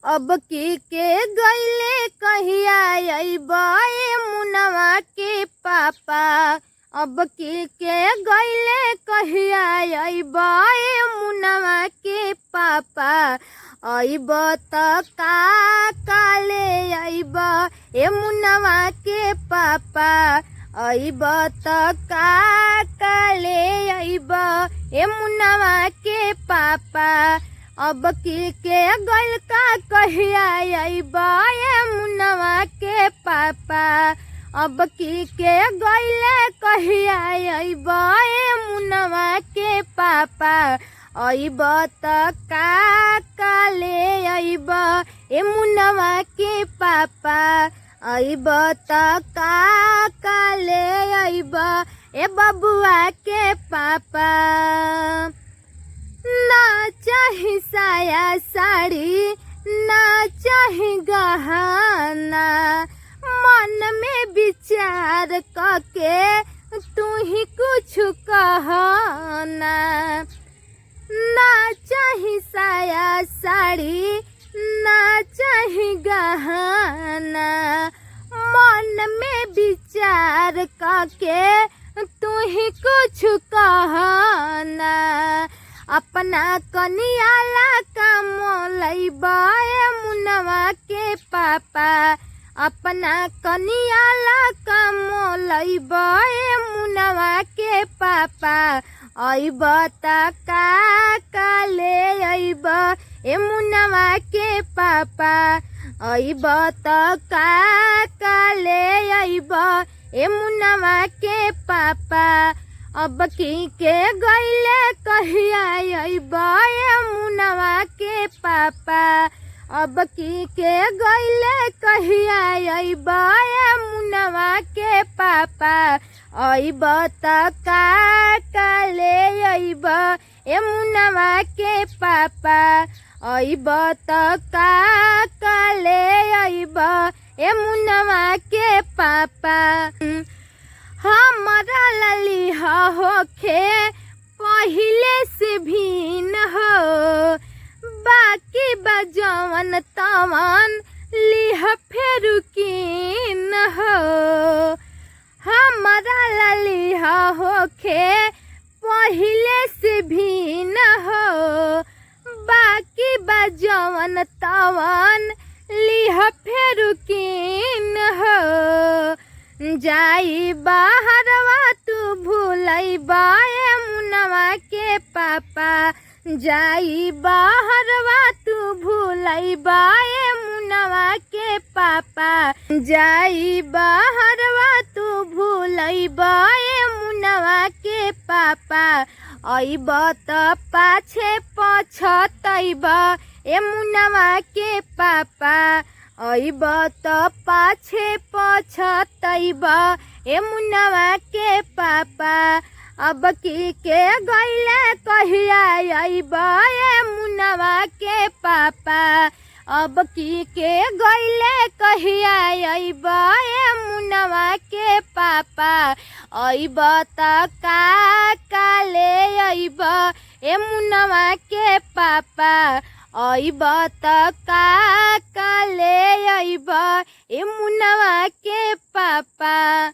अब की के गईले कहिया अइबा ए मुनवा के पापा। अब की के गईले कहिया अइबा ए मुनवा के पापा। अइब त का काले अइब ए मुनवा के पापा। अइब त का काले अइब ए मुनवा के पापा। अब की के गइल का कहिया अइब ए मुनवा के पापा। अब की के गइले कहिया अइब ए मुनवा के पापा। अइब त का काले अइब ए मुनवा के पापा। अइब त का काले अइब ए बबुआ के पापा। ना चाही साया साड़ी ना चाही गहना। मन में विचार करके तू ही कुछ कहना। ना चाही साया साड़ी ना चाही गहना। मन में विचार करके तू ही कुछ कहना। अपना कनियाला का मोलइबा ए मुनवा के पापा। अपना कनियाला का मोलइबा ए मुनवा के पापा। अइब त का काले अइब ए मुनवा के पापा। अइब त का काले अइब ए मुनवा के पापा। अब की के गइले कहिया अइब ए मुनवा के पापा। अब की के गइले कहिया अइब ए मुनवा के पापा। अइब त का काले अइब ए मुनवा के पापा। अइब त का काले अइब ए मुनवा के पापा। हमरा लली होखे पहिले से भीन हो। बाकी बजवन तवन लिह फेरु कीन हो। हमरा लली होखे पहिले से भीन हो। बाकी बजवन तवन लिह फेरु कीन हो। जाई बाहरवा तू भूलइबा ए मुनवा के पापा। जाई बाहरवा तू भूलइबा ए मुनवा के पापा। जाई बाहरवा तू भूलइबा ए मुनवा के पापा। अइब त पाछे पछतइब ए मुनवा के पापा। अइब त पाछे पछतइब ए मुनवा के पापा। अब की के गइले कहिया अइब ए मुनवा के पापा। अब की के गइले कहिया अइब ए मुनवा के पापा। अइब त का काले अइब ए मुनवा के पापा। अइब त का काले अइब ए मुनवा के पापा।